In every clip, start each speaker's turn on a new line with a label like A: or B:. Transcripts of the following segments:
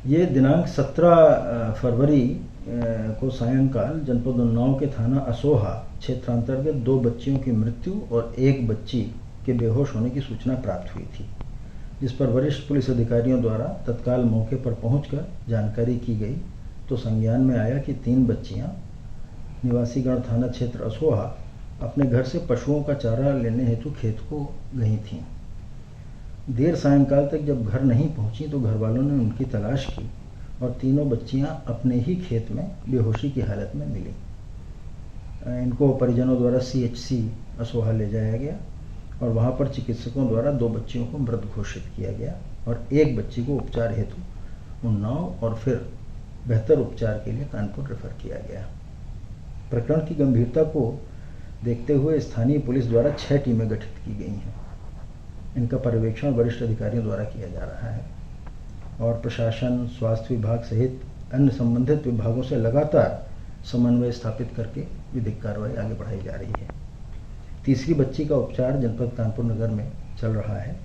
A: ये दिनांक 17 फरवरी को सायंकाल जनपद उन्नाव के थाना असोहा क्षेत्रांतर्गत 2 बच्चियों की मृत्यु और 1 बच्ची के बेहोश होने की सूचना प्राप्त हुई थी, जिस पर वरिष्ठ पुलिस अधिकारियों द्वारा तत्काल मौके पर पहुंचकर जानकारी की गई तो संज्ञान में आया कि 3 बच्चियां निवासीगढ़ थाना क्षेत्र असोहा अपने घर से पशुओं का चारा लेने हेतु खेत को गई थीं। देर सायंकाल तक जब घर नहीं पहुंची तो घर वालों ने उनकी तलाश की और तीनों बच्चियां अपने ही खेत में बेहोशी की हालत में मिली। इनको परिजनों द्वारा CHC असोहा ले जाया गया और वहां पर चिकित्सकों द्वारा 2 बच्चियों को मृत घोषित किया गया और 1 बच्ची को उपचार हेतु उन्नाव और फिर बेहतर उपचार के लिए कानपुर रेफर किया गया। प्रकरण की गंभीरता को देखते हुए स्थानीय पुलिस द्वारा 6 टीमें गठित की गई हैं। इनका पर्यवेक्षण वरिष्ठ अधिकारियों द्वारा किया जा रहा है और प्रशासन, स्वास्थ्य विभाग सहित अन्य संबंधित विभागों से लगातार समन्वय स्थापित करके विधिक कार्रवाई आगे बढ़ाई जा रही है। तीसरी बच्ची का उपचार जनपद कानपुर नगर में चल रहा है।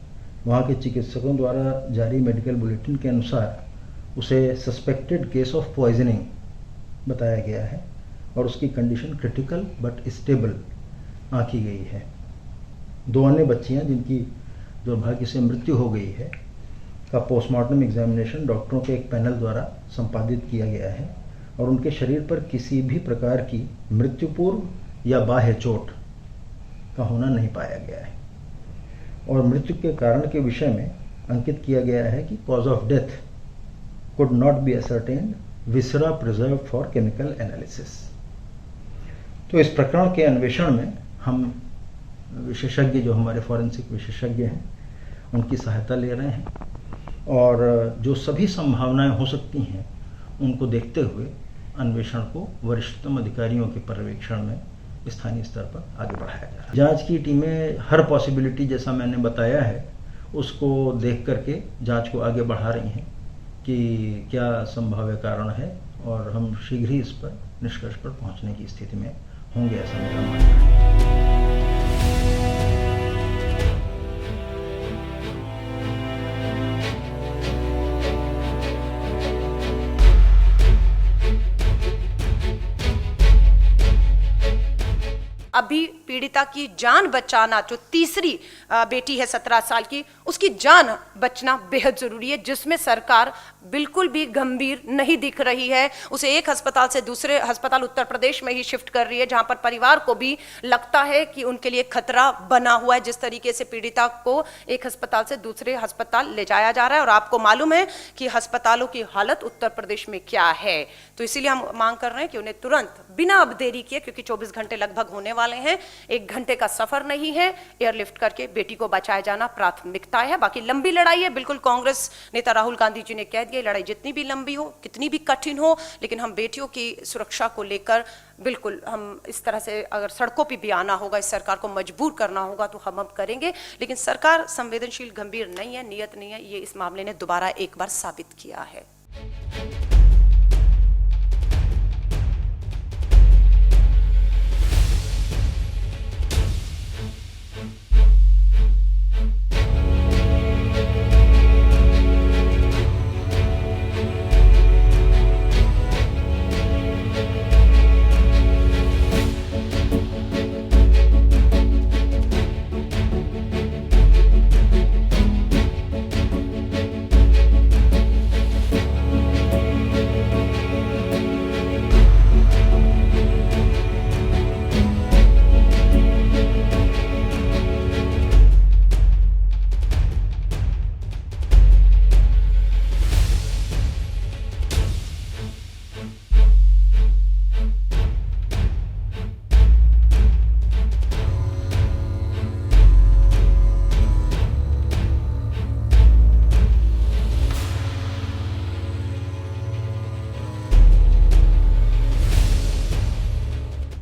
A: वहां के चिकित्सकों द्वारा जारी मेडिकल बुलेटिन के अनुसार उसे सस्पेक्टेड केस ऑफ पॉइजनिंग बताया गया है और उसकी कंडीशन क्रिटिकल बट स्टेबल आंकी गई है। 2 अन्य बच्चियां जिनकी दुर्भाग्य से मृत्यु हो गई है का पोस्टमार्टम एग्जामिनेशन डॉक्टरों के एक पैनल द्वारा संपादित किया गया है और उनके शरीर पर किसी भी प्रकार की मृत्यु पूर्व या बाह्य चोट का होना नहीं पाया गया है और मृत्यु के कारण के विषय में अंकित किया गया है कि cause of death could not be ascertained, viscera preserve for chemical analysis. तो इस प्रकरण के अन्वेषण में हम विशेषज्ञ, जो हमारे फॉरेंसिक विशेषज्ञ हैं, उनकी सहायता ले रहे हैं और जो सभी संभावनाएं हो सकती हैं उनको देखते हुए अन्वेषण को वरिष्ठतम अधिकारियों के पर्यवेक्षण में स्थानीय स्तर पर आगे बढ़ाया जा रहा है। जांच की टीमें हर पॉसिबिलिटी, जैसा मैंने बताया है, उसको देख करके जांच को आगे बढ़ा रही हैं कि क्या संभाव्य कारण है और हम शीघ्र ही इस पर निष्कर्ष पर पहुंचने की स्थिति में होंगे, ऐसा मेरा मानना है।
B: अभी पीड़िता की जान बचाना, जो तीसरी बेटी है 17 साल की, उसकी जान बचना बेहद जरूरी है, जिसमें सरकार बिल्कुल भी गंभीर नहीं दिख रही है। उसे एक अस्पताल से दूसरे अस्पताल उत्तर प्रदेश में ही शिफ्ट कर रही है, जहां पर परिवार को भी लगता है कि उनके लिए खतरा बना हुआ है। जिस तरीके से पीड़िता को एक अस्पताल से दूसरे अस्पताल ले जाया जा रहा है और आपको मालूम है कि अस्पतालों की हालत उत्तर प्रदेश में क्या है, तो इसीलिए हम मांग कर रहे हैं कि उन्हें तुरंत बिना अब देरी किए, क्योंकि 24 घंटे लगभग होने वाले हैं, 1 घंटे का सफर नहीं है, एयरलिफ्ट करके बेटी को बचाया जाना प्राथमिकता है। बाकी लंबी लड़ाई है, बिल्कुल कांग्रेस नेता राहुल गांधी जी ने कह दिया, लड़ाई जितनी भी लंबी हो, कितनी भी कठिन हो, लेकिन हम बेटियों की सुरक्षा को लेकर बिल्कुल हम इस तरह से अगर सड़कों पर भी आना होगा, इस सरकार को मजबूर करना होगा तो हम करेंगे। लेकिन सरकार संवेदनशील, गंभीर नहीं है, नियत नहीं है, ये इस मामले ने दोबारा एक बार साबित किया है।